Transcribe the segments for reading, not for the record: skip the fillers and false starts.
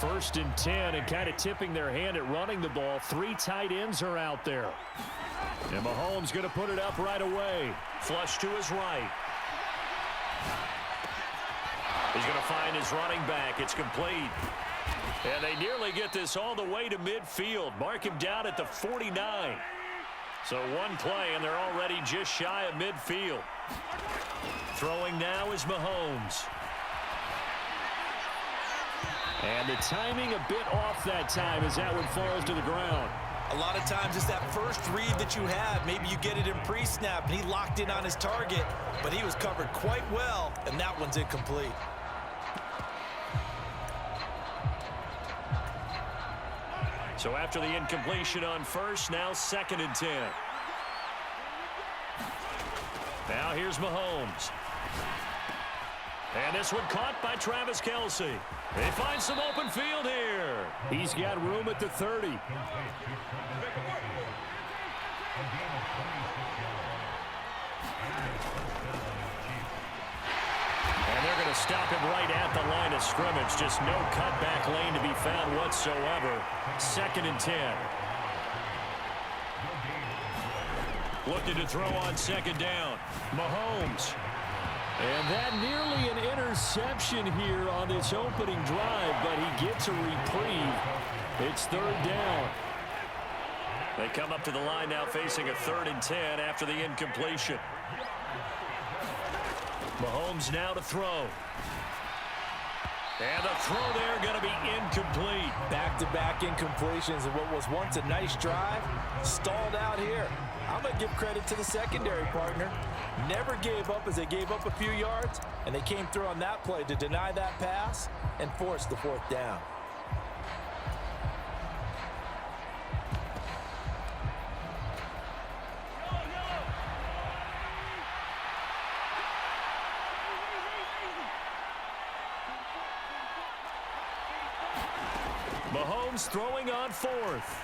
First and 10, and kind of tipping their hand at running the ball. 3 tight ends are out there. And Mahomes going to put it up right away. Flush to his right. He's going to find his running back. It's complete. And they nearly get this all the way to midfield. Mark him down at the 49. So one play, and they're already just shy of midfield. Throwing now is Mahomes. And the timing a bit off that time as that one falls to the ground. A lot of times it's that first read that you have. Maybe you get it in pre-snap, and he locked in on his target, but he was covered quite well, and that one's incomplete. So after the incompletion on first, now 2nd and 10. Now here's Mahomes. And this one caught by Travis Kelce. They find some open field here. He's got room at the 30. And they're going to stop him right at the line of scrimmage. Just no cutback lane to be found whatsoever. 2nd and 10. Looking to throw on 2nd down. Mahomes. And that nearly an interception here on this opening drive, but he gets a reprieve. It's 3rd down. They come up to the line now facing a 3rd and 10 after the incompletion. Mahomes now to throw. And the throw there going to be incomplete. Back-to-back incompletions of what was once a nice drive. Stalled out here. I'm going to give credit to the secondary partner. Never gave up as they gave up a few yards, and they came through on that play to deny that pass and force the 4th down. Mahomes throwing on 4th.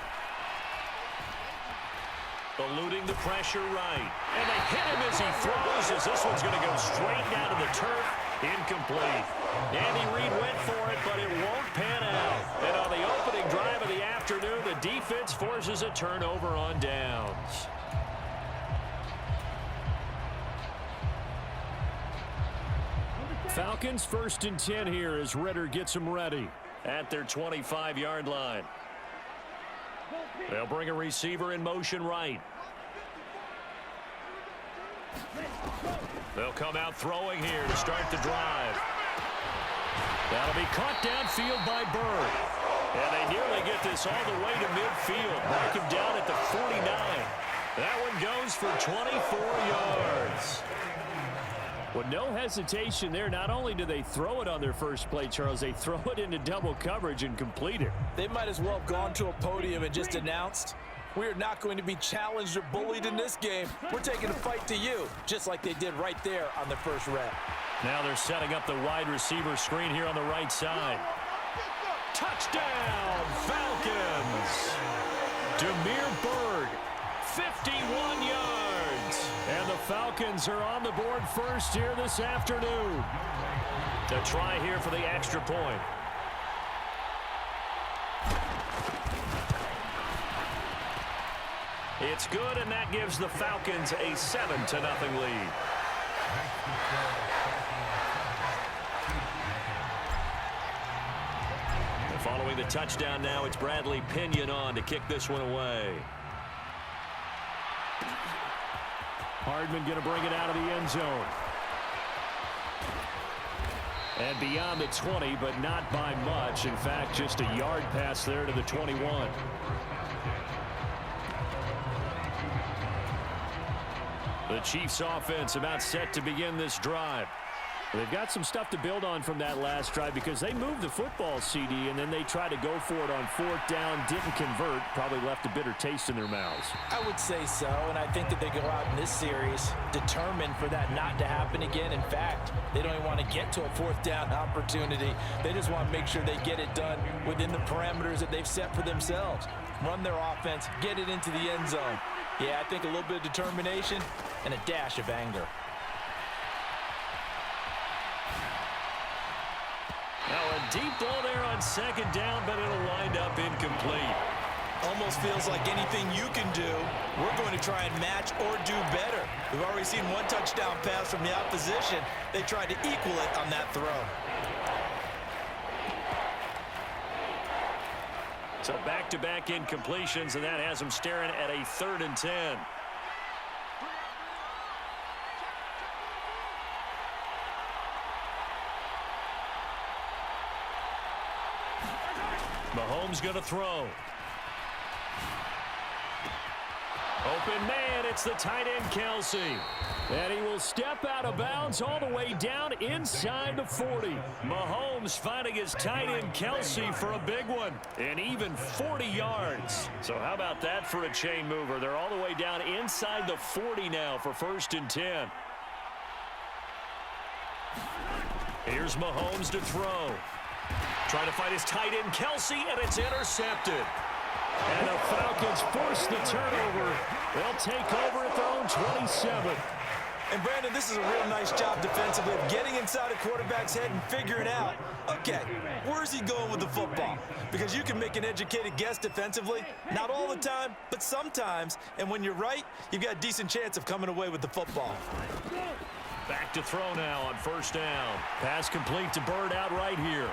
Eluding the pressure right. And they hit him as he throws, as this one's going to go straight down to the turf. Incomplete. Andy Reid went for it, but it won't pan out. And on the opening drive of the afternoon, the defense forces a turnover on downs. Falcons 1st and 10 here as Ritter gets them ready at their 25-yard line. They'll bring a receiver in motion right. They'll come out throwing here to start the drive. That'll be caught downfield by Bird. And they nearly get this all the way to midfield. Mark him down at the 49. That one goes for 24 yards. With no hesitation there, not only do they throw it on their first play, Charles, they throw it into double coverage and complete it. They might as well have gone to a podium and just announced, we are not going to be challenged or bullied in this game. We're taking a fight to you, just like they did right there on the first rep. Now they're setting up the wide receiver screen here on the right side. Touchdown, Falcons! Damiere Byrd, 51 yards. And the Falcons are on the board first here this afternoon. To try here for the extra point. It's good, and that gives the Falcons a 7-0 lead. And following the touchdown now, it's Bradley Pinion on to kick this one away. Hardman going to bring it out of the end zone. And beyond the 20, but not by much. In fact, just a yard pass there to the 21. The Chiefs offense about set to begin this drive. They've got some stuff to build on from that last drive because they moved the football, CD, and then they tried to go for it on 4th down, didn't convert, probably left a bitter taste in their mouths. I would say so, and I think that they go out in this series determined for that not to happen again. In fact, they don't even want to get to a 4th down opportunity. They just want to make sure they get it done within the parameters that they've set for themselves. Run their offense, get it into the end zone. Yeah, I think a little bit of determination and a dash of anger. Now a deep ball there on second down, but it'll wind up incomplete. Almost feels like anything you can do, we're going to try and match or do better. We've already seen one touchdown pass from the opposition. They tried to equal it on that throw. So back-to-back incompletions, and that has them staring at a 3rd and 10. Mahomes going to throw. Open man, it's the tight end, Kelsey. And he will step out of bounds all the way down inside the 40. Mahomes finding his tight end, Kelsey, for a big one. And even 40 yards. So how about that for a chain mover? They're all the way down inside the 40 now for 1st and 10. Here's Mahomes to throw. Trying to find his tight end, Kelsey, and it's intercepted. And the Falcons force the turnover. They'll take over at their own 27. And, Brandon, this is a real nice job defensively of getting inside a quarterback's head and figuring out, okay, where's he going with the football? Because you can make an educated guess defensively, not all the time, but sometimes. And when you're right, you've got a decent chance of coming away with the football. Back to throw now on 1st down. Pass complete to Bird out right here.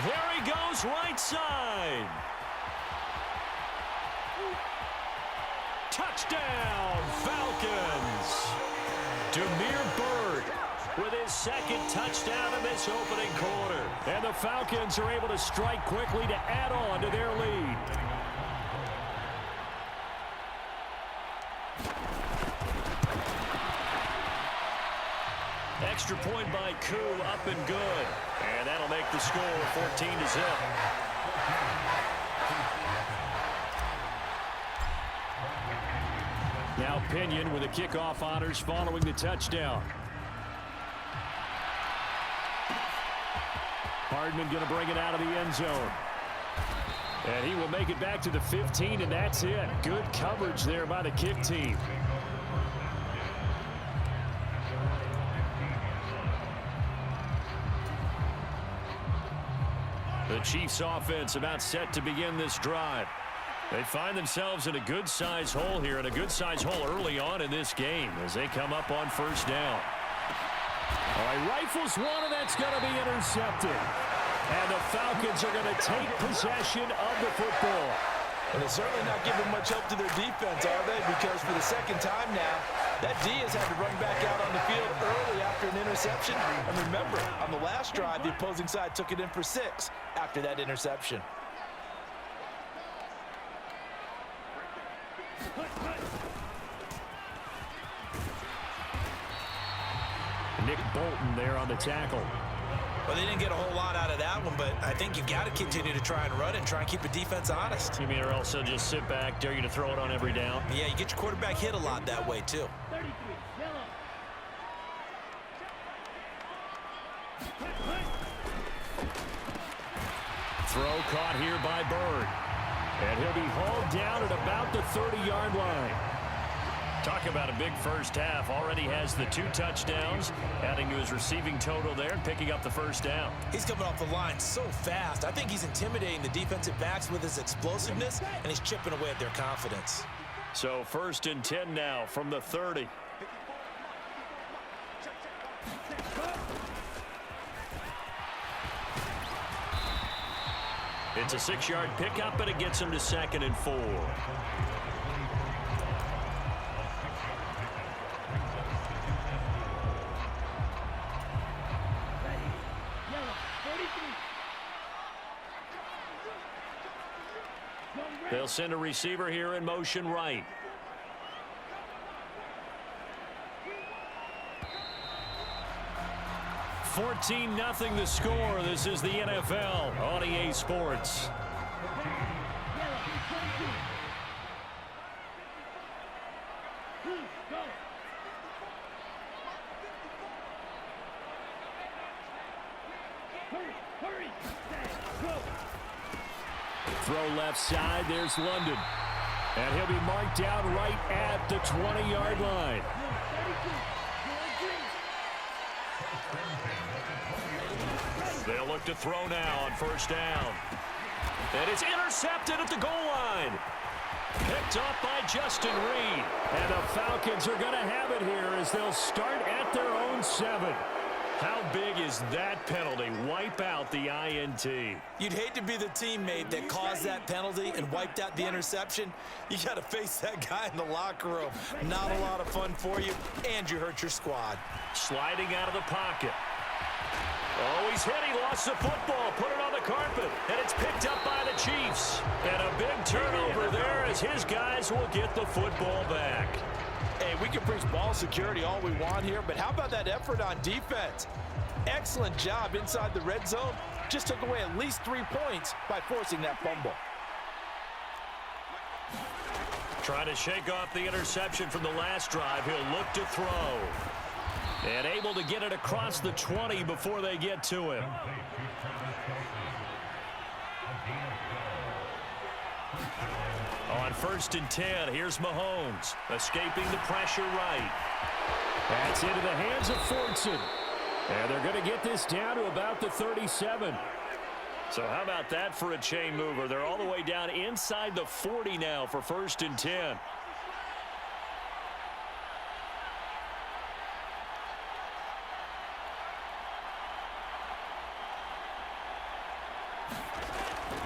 There he goes, right side. Touchdown, Falcons. Demir Bird with his 2nd touchdown in this opening quarter. And the Falcons are able to strike quickly to add on to their lead. Extra point by Koo, up and good. And that'll make the score 14-0. Now Pinion with the kickoff honors following the touchdown. Hardman going to bring it out of the end zone. And he will make it back to the 15, and that's it. Good coverage there by the kick team. The Chiefs offense about set to begin this drive. They find themselves in a good-sized hole here, and a good-sized hole early on in this game as they come up on 1st down. All right, rifles one, and that's going to be intercepted. And the Falcons are going to take possession of the football. And they're certainly not giving much help to their defense, are they? Because for the 2nd time now, that D has had to run back out on the field early after an interception. And remember, on the last drive, the opposing side took it in for 6 after that interception. Nick Bolton there on the tackle. Well, they didn't get a whole lot out of that one, but I think you've got to continue to try and run and try and keep the defense honest. You mean or else they'll just sit back, dare you to throw it on every down? Yeah, you get your quarterback hit a lot that way, too. Throw caught here by Bird. And he'll be hauled down at about the 30-yard line. Talk about a big first half. Already has the 2 touchdowns, adding to his receiving total there and picking up the 1st down. He's coming off the line so fast. I think he's intimidating the defensive backs with his explosiveness, and he's chipping away at their confidence. So 1st and 10 now from the 30. It's a 6-yard pickup, and it gets him to 2nd and 4. They'll send a receiver here in motion right. $14-0 the score. This is the NFL on EA Sports. Throw left side. There's London. And he'll be marked down right at the 20-yard line. They'll look to throw now on first down. And it's intercepted at the goal line. Picked off by Justin Reed. And the Falcons are going to have it here as they'll start at their own 7. How big is that penalty? Wipe out the INT. You'd hate to be the teammate that caused that penalty and wiped out the interception. You got to face that guy in the locker room. Not a lot of fun for you, and you hurt your squad. Sliding out of the pocket. Oh, he's hit. He lost the football. Put it on the carpet. And it's picked up by the Chiefs. And a big turnover there as his guys will get the football back. Hey, we can preach ball security all we want here, but how about that effort on defense? Excellent job inside the red zone. Just took away at least 3 points by forcing that fumble. Trying to shake off the interception from the last drive. He'll look to throw. And able to get it across the 20 before they get to him. On first and 10, here's Mahomes, escaping the pressure right. That's into the hands of Fortson. And they're going to get this down to about the 37. So how about that for a chain mover? They're all the way down inside the 40 now for first and 10.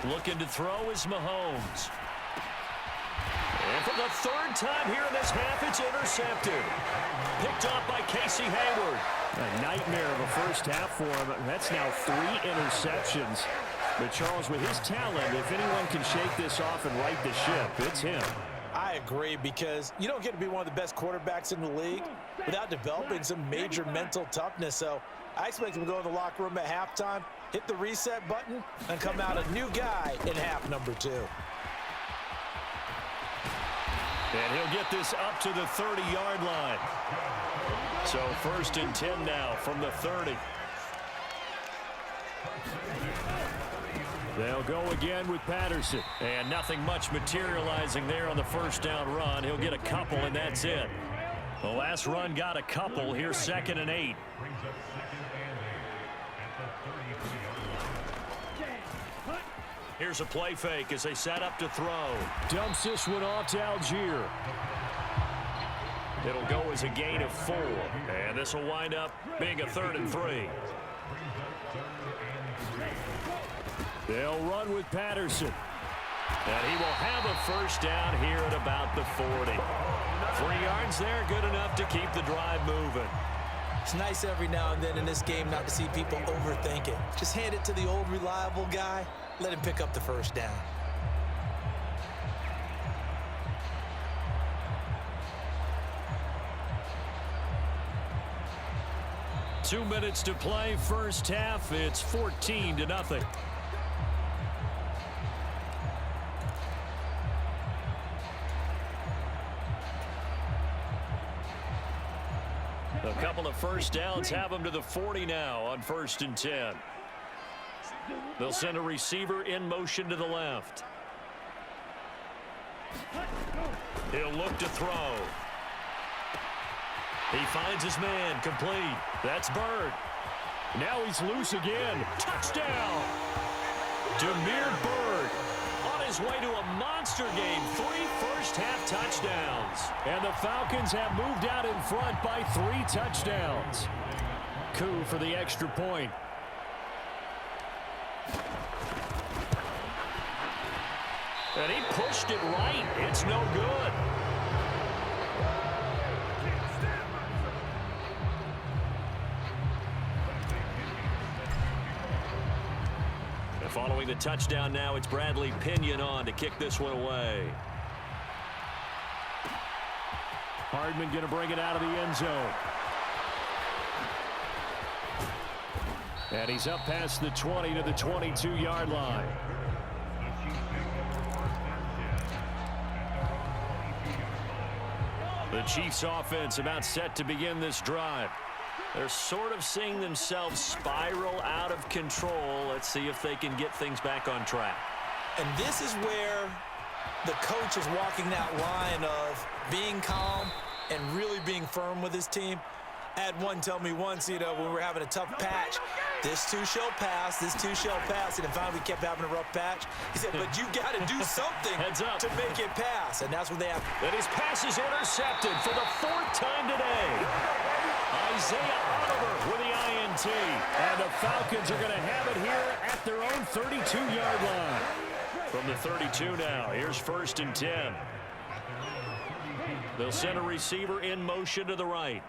Looking to throw is Mahomes. And for the third time here in this half, it's intercepted. Picked off by Casey Hayward. A nightmare of a first half for him. That's now 3 interceptions. But Charles, with his talent, if anyone can shake this off and right the ship, it's him. I agree, because you don't get to be one of the best quarterbacks in the league without developing some major mental toughness. So I expect him to go in the locker room at halftime, hit the reset button, and come out a new guy in half number 2. And he'll get this up to the 30-yard line. So first and 10 now from the 30. They'll go again with Patterson. And nothing much materializing there on the first down run. He'll get a couple, and that's it. The last run got a couple. Here's second and 8. Here's a play fake as they set up to throw. Dumps this one off to Algier. It'll go as a gain of 4. And this will wind up being a 3rd and 3. They'll run with Patterson. And he will have a first down here at about the 40. 3 yards there, good enough to keep the drive moving. It's nice every now and then in this game not to see people overthink it. Just hand it to the old reliable guy. Let him pick up the first down. Two minutes to play, first half. It's 14-0. A couple of first downs have them to the 40 now on first and 10. They'll send a receiver in motion to the left. He'll look to throw. He finds his man, complete. That's Bird. Now he's loose again. Touchdown! Damiere Byrd on his way to a monster game. 3 first-half touchdowns. And the Falcons have moved out in front by 3 touchdowns. Coup for the extra point. And he pushed it right. It's no good. And following the touchdown now, it's Bradley Pinion on to kick this one away. Hardman going to bring it out of the end zone. And he's up past the 20 to the 22-yard line. The Chiefs offense about set to begin this drive. They're sort of seeing themselves spiral out of control. Let's see if they can get things back on track. And this is where the coach is walking that line of being calm and really being firm with his team. I had one tell me once, when we were having a tough patch, This too shall pass. This too shall pass. And finally, we kept having a rough patch. He said, but you got to do something to make it pass. And that's what they have. And his pass is intercepted for the 4th time today. Isaiah Oliver with the INT. And the Falcons are going to have it here at their own 32-yard line. From the 32 now, here's 1st and 10. They'll send a receiver in motion to the right.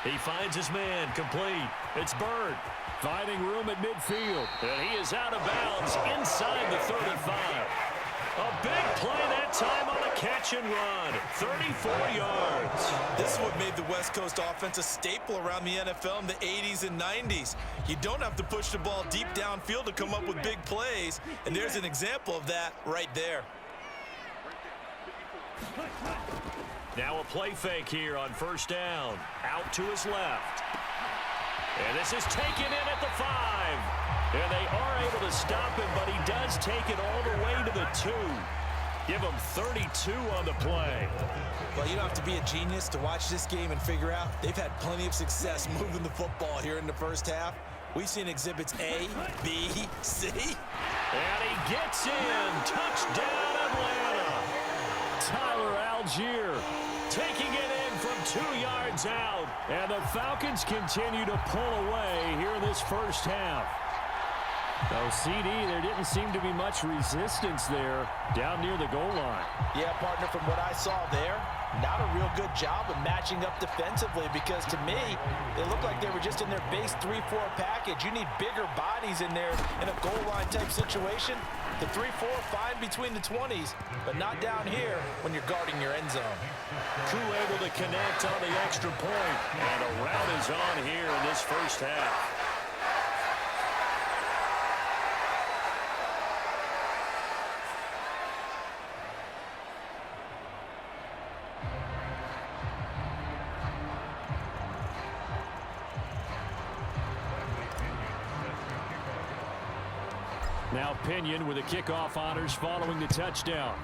He finds his man, complete. It's Bird. Finding room at midfield. And he is out of bounds inside the 35. A big play that time on a catch and run. 34 yards. This is what made the West Coast offense a staple around the NFL in the 80s and 90s. You don't have to push the ball deep downfield to come up with big plays, and there's an example of that right there. Now a play fake here on 1st down. Out to his left. And this is taken in at the 5. And they are able to stop him, but he does take it all the way to the 2. Give him 32 on the play. Well, you don't have to be a genius to watch this game and figure out they've had plenty of success moving the football here in the first half. We've seen exhibits A, B, C. And he gets in. Touchdown, Atlanta. Tyler Algier Taking it in from 2 yards out. And the Falcons continue to pull away here in this first half. No, CD, there didn't seem to be much resistance there down near the goal line. Yeah, partner, from what I saw there, not a real good job of matching up defensively because to me, they looked like they were just in their base 3-4 package. You need bigger bodies in there in a goal line type situation. The 3-4 fine between the 20s, but not down here when you're guarding your end zone. Crew able to connect on the extra point. And a rout is on here in this first half. Now Pinion with the kickoff honors following the touchdown.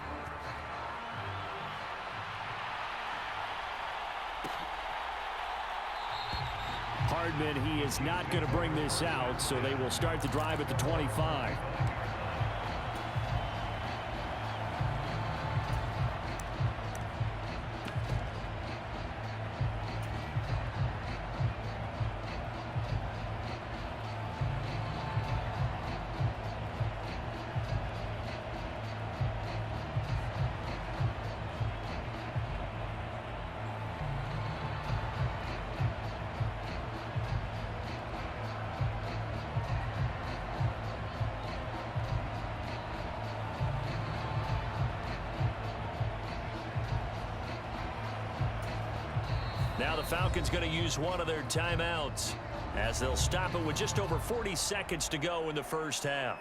Hardman, he is not going to bring this out, so they will start the drive at the 25. Now the Falcons going to use one of their timeouts as they'll stop it with just over 40 seconds to go in the first half.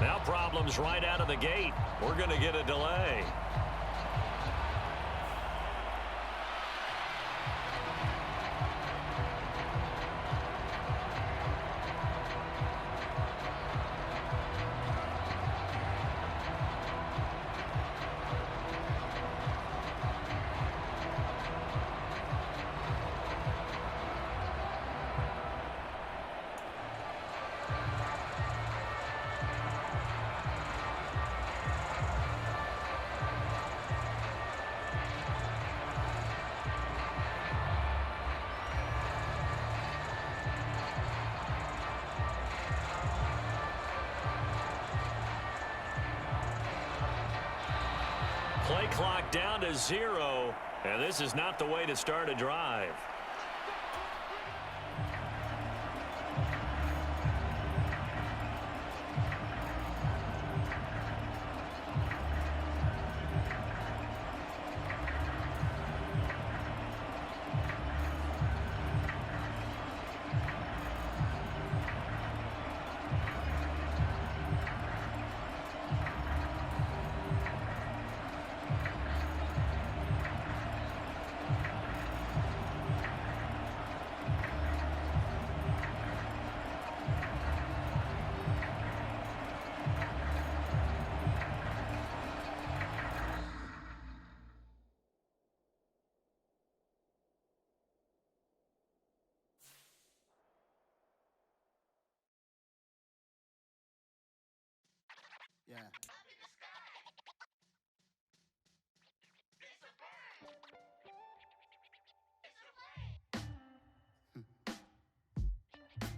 Now problems right out of the gate. We're going to get a delay. play clock down to 0, and this is not the way to start a drive. Yeah.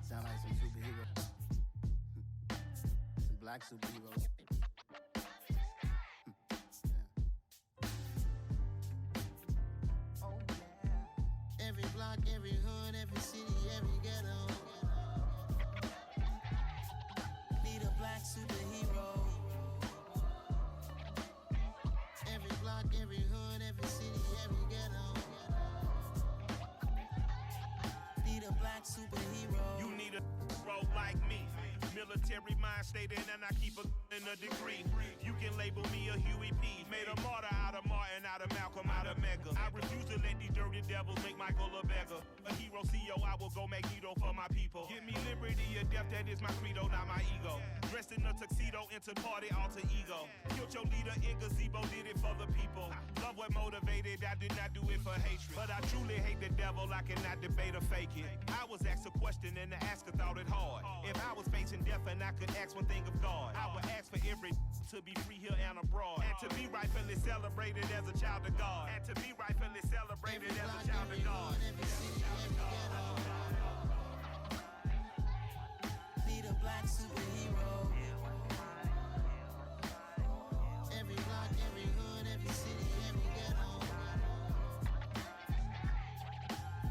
Sound like some superheroes. Some black superheroes. Oh yeah. Every block, every hood, every city, every ghetto. Need a black superhero. Every block, every hood, every city, every ghetto. Need a black superhero. You need a hero like me. Military mind stated, and I keep in a degree. You can label me a Huey P. Made a martyr out of Martin, out of Malcolm, out of Mega. I refuse to let these dirty devils make Michael a beggar. A hero CEO, I will go Magneto for my people. Give me liberty or death, that is my credo, not my ego. Dressed in a tuxedo, into party, alter ego. Killed your leader in gazebo, did it for the people. Love what motivated, I did not do it for hatred. But I truly hate the devil, I cannot debate or fake it. I was asked a question and the asker thought it hard. If I was facing death and I could ask one thing of God, I would ask for every to be free here and abroad. And to be rightfully celebrated as a child of God. And to be rightfully celebrated as a child of God. Need a black superhero. Every block, every hood, every city, every ghetto.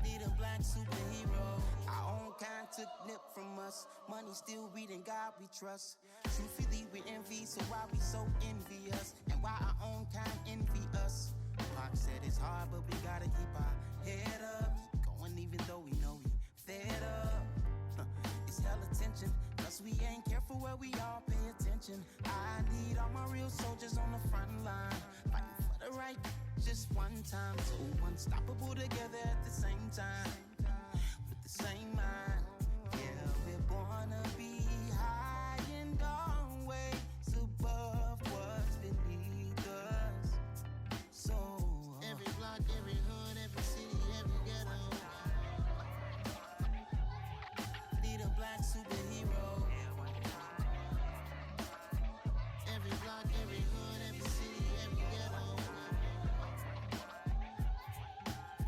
Need a black superhero. Our own kind took nip from us. Money still reading God we trust. Truthfully we envy, so why we so envious? And why our own kind envy us? Pac said it's hard, but we gotta keep our head up. Keep going even though we know we fed up. It's hell attention, cause we ain't careful where we all pay attention. I need all my real soldiers on the front line, fighting for the right just one time. So unstoppable together at the same time, with the same mind. Yeah, we're born to be high and always above what's beneath us. So every block, every hood, every city, every ghetto. Need a black superhero. Every block, every hood, every city, every ghetto.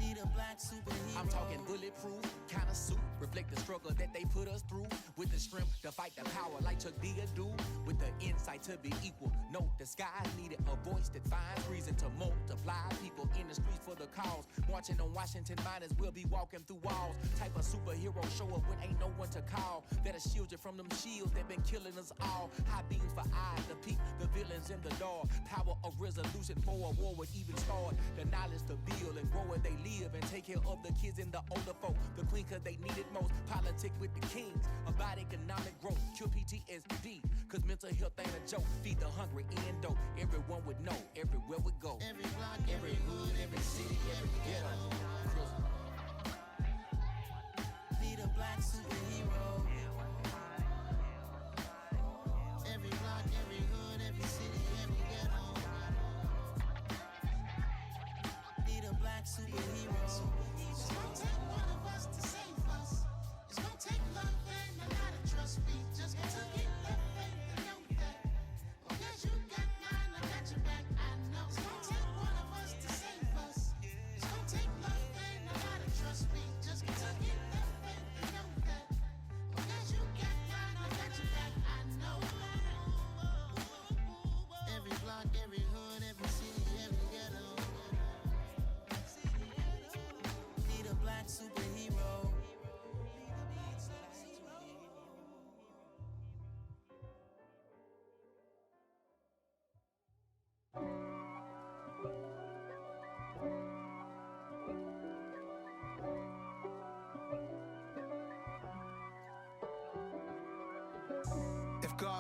Need a black superhero. I'm talking bulletproof, kind of suit, reflect the struggle that they put us through. With the strength to fight the power like Chuck D do. With the insight to be equal. Note the skies needed a voice that finds reason to multiply. People in the streets for the cause. Marching on Washington, might as well be walking through walls. Type of superhero show up when ain't no one to call. That'll shield you from them shields that been killing us all. High beams for eyes to peep the villains in the dark. Power of resolution for a war would even start. The knowledge to build and grow where they live and take care of the kids and the older folk. The queen cause they need it most. Politic with the kings. About economic growth. Cure PTSD. Cause mental health ain't a joke. Feed the hungry and dope. Everyone would know. Everywhere we go. Every block, every hood, every city, every ghetto. Need a black superhero. Every block, every hood, every city, every ghetto. Need a black superhero. It's gonna take one of us to save us. It's gonna take love and a lot of trust. We just got to get that faith and know that. Oh, yes, you got mine, I got your back, I know. It's gonna take one of us to save us. It's gonna take love and a lot of trust. We just got to get that faith and know that. Oh, yes,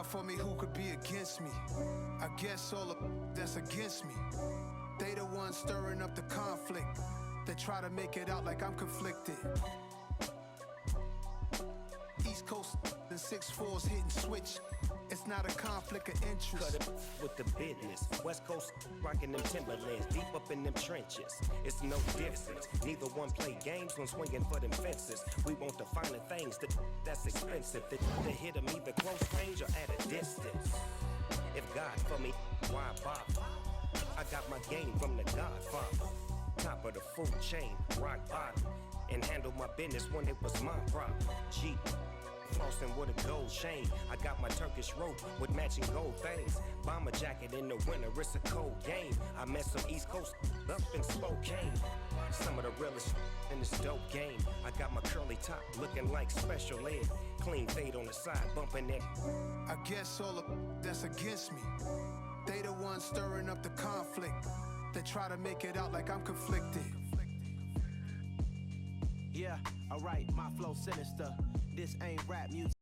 for me, who could be against me? I guess all of that's against me. They the ones stirring up the conflict. They try to make it out like I'm conflicted. East Coast and 6'4s hitting switch. It's not a conflict of interest. Cut it with the business. West Coast rocking them Timberlands, deep up in them trenches. It's no difference. Neither one play games when swinging for them fences. We want the finer things that's expensive. The hit them either close range or at a distance. If God for me, why bother? I got my game from the Godfather. Top of the food chain, rock bottom. And handle my business when it was my problem. Jeep. Flossing with a gold chain. I got my Turkish rope with matching gold things. Bomber jacket in the winter, it's a cold game. I met some East Coast up in Spokane. Some of the realest in this dope game. I got my curly top looking like special ed. Clean fade on the side, bumping that. I guess all of that's against me. They the ones stirring up the conflict. They try to make it out like I'm conflicted. Yeah, alright, my flow sinister. This ain't rap music.